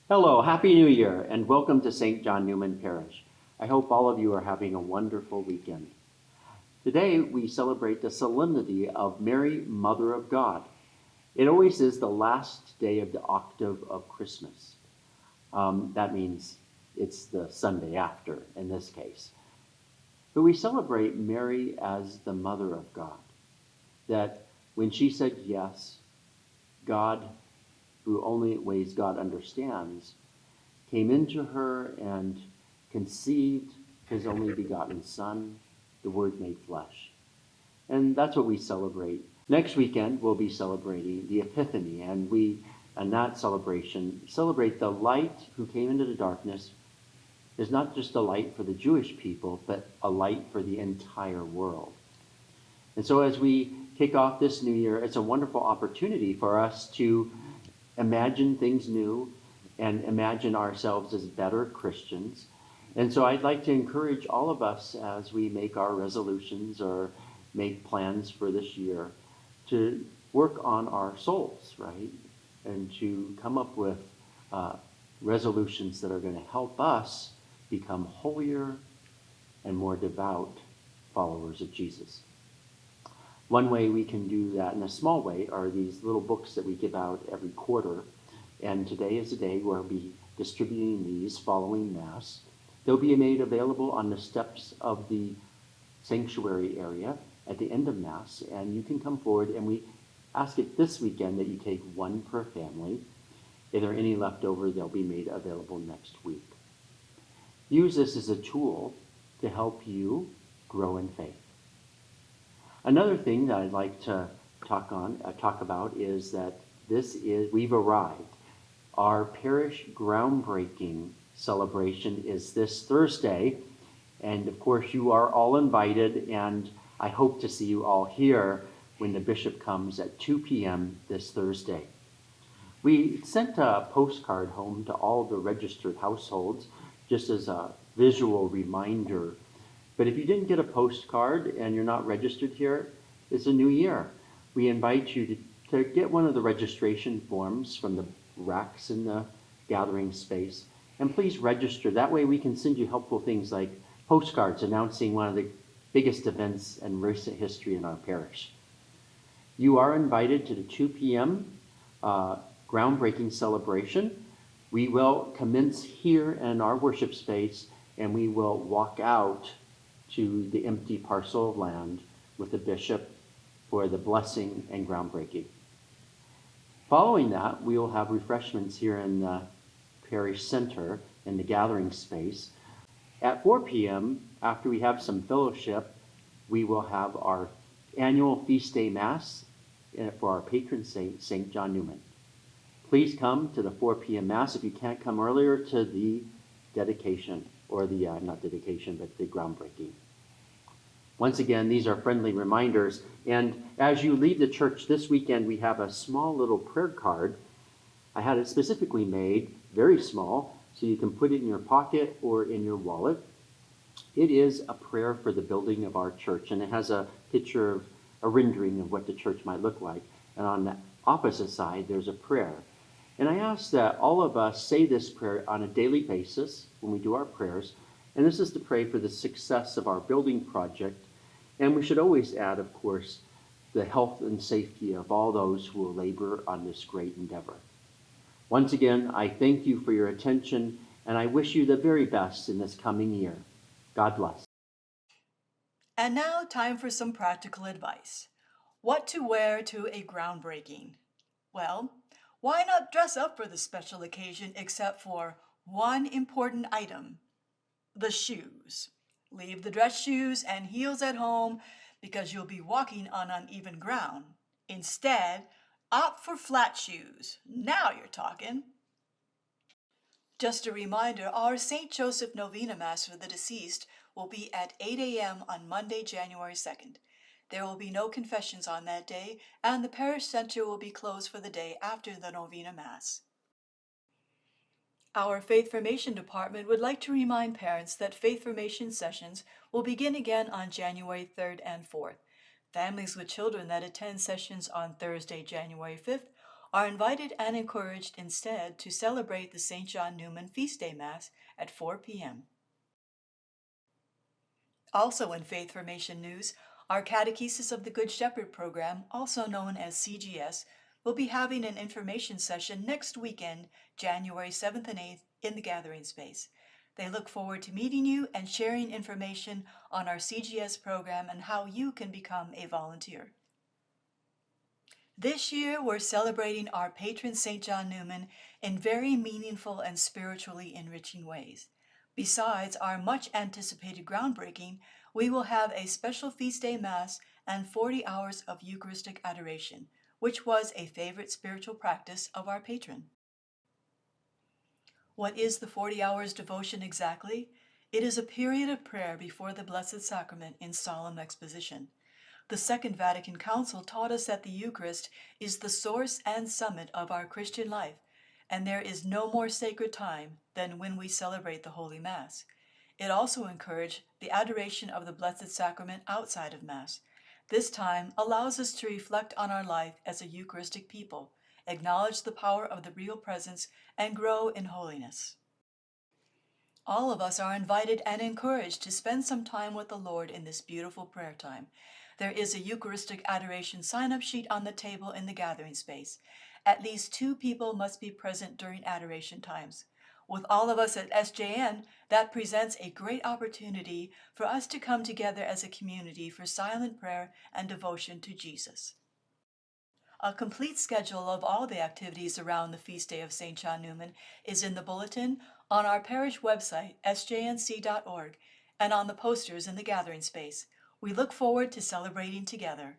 Hello, Happy New Year, and welcome to St. John Newman Parish. I hope all of you are having a wonderful weekend. Today, we celebrate the solemnity of Mary, Mother of God. It always is the last day of the octave of Christmas. That means it's the Sunday after in this case. But we celebrate Mary as the Mother of God, that when she said yes, God, through only ways God understands, came into her and conceived his only begotten Son, the Word made flesh. And that's what we celebrate. Next weekend, we'll be celebrating the Epiphany, and we, in that celebration, celebrate the light who came into the darkness is not just a light for the Jewish people, but a light for the entire world. And so as we kick off this new year, it's a wonderful opportunity for us to imagine things new and imagine ourselves as better Christians. And so I'd like to encourage all of us as we make our resolutions or make plans for this year to work on our souls, right? And to come up with resolutions that are going to help us become holier and more devout followers of Jesus. One way we can do that in a small way are these little books that we give out every quarter. And today is a day where we'll be distributing these following Mass. They'll be made available on the steps of the sanctuary area at the end of Mass. And you can come forward, and we ask it this weekend that you take one per family. If there are any left over, they'll be made available next week. Use this as a tool to help you grow in faith. Another thing that I'd like to talk about is that we've arrived. Our parish groundbreaking celebration is this Thursday, and of course you are all invited, and I hope to see you all here when the bishop comes at 2 p.m. this Thursday. We sent a postcard home to all the registered households just as a visual reminder. But if you didn't get a postcard and you're not registered here, it's a new year. We invite you to get one of the registration forms from the racks in the gathering space, and please register. That way we can send you helpful things like postcards announcing one of the biggest events in recent history in our parish. You are invited to the 2 p.m. Groundbreaking celebration. We will commence here in our worship space, and we will walk out to the empty parcel of land with the bishop for the blessing and groundbreaking. Following that, we will have refreshments here in the parish center in the gathering space. At 4 p.m., after we have some fellowship, we will have our annual feast day mass for our patron saint, St. John Newman. Please come to the 4 p.m. mass if you can't come earlier to the dedication, or the, not dedication, but the groundbreaking. Once again, these are friendly reminders. And as you leave the church this weekend, we have a small little prayer card. I had it specifically made, very small, so you can put it in your pocket or in your wallet. It is a prayer for the building of our church, and it has a picture of a rendering of what the church might look like. And on the opposite side, there's a prayer. And I ask that all of us say this prayer on a daily basis when we do our prayers. And this is to pray for the success of our building project. And we should always add, of course, the health and safety of all those who will labor on this great endeavor. Once again, I thank you for your attention, and I wish you the very best in this coming year. God bless. And now, time for some practical advice. What to wear to a groundbreaking? Well, why not dress up for the special occasion except for one important item: the shoes. Leave the dress shoes and heels at home because you'll be walking on uneven ground. Instead, opt for flat shoes. Now you're talking. Just a reminder, our St. Joseph Novena Mass for the deceased will be at 8 a.m. on Monday, January 2nd. There will be no confessions on that day, and the parish center will be closed for the day after the Novena Mass. Our Faith Formation Department would like to remind parents that Faith Formation sessions will begin again on January 3rd and 4th. Families with children that attend sessions on Thursday, January 5th are invited and encouraged instead to celebrate the St. John Newman Feast Day Mass at 4 p.m. Also in Faith Formation news, our Catechesis of the Good Shepherd program, also known as CGS, will be having an information session next weekend, January 7th and 8th, in the gathering space. They look forward to meeting you and sharing information on our CGS program and how you can become a volunteer. This year, we're celebrating our patron St. John Newman in very meaningful and spiritually enriching ways. Besides our much anticipated groundbreaking, we will have a special feast day mass and 40 hours of Eucharistic adoration, which was a favorite spiritual practice of our patron. What is the 40 hours devotion exactly? It is a period of prayer before the Blessed Sacrament in solemn exposition. The Second Vatican Council taught us that the Eucharist is the source and summit of our Christian life, and there is no more sacred time than when we celebrate the Holy Mass. It also encouraged the adoration of the Blessed Sacrament outside of Mass. This time allows us to reflect on our life as a Eucharistic people, acknowledge the power of the real presence, and grow in holiness. All of us are invited and encouraged to spend some time with the Lord in this beautiful prayer time. There is a Eucharistic adoration sign-up sheet on the table in the gathering space. At least 2 people must be present during adoration times. With all of us at SJN, that presents a great opportunity for us to come together as a community for silent prayer and devotion to Jesus. A complete schedule of all the activities around the feast day of St. John Newman is in the bulletin on our parish website, sjnc.org, and on the posters in the gathering space. We look forward to celebrating together.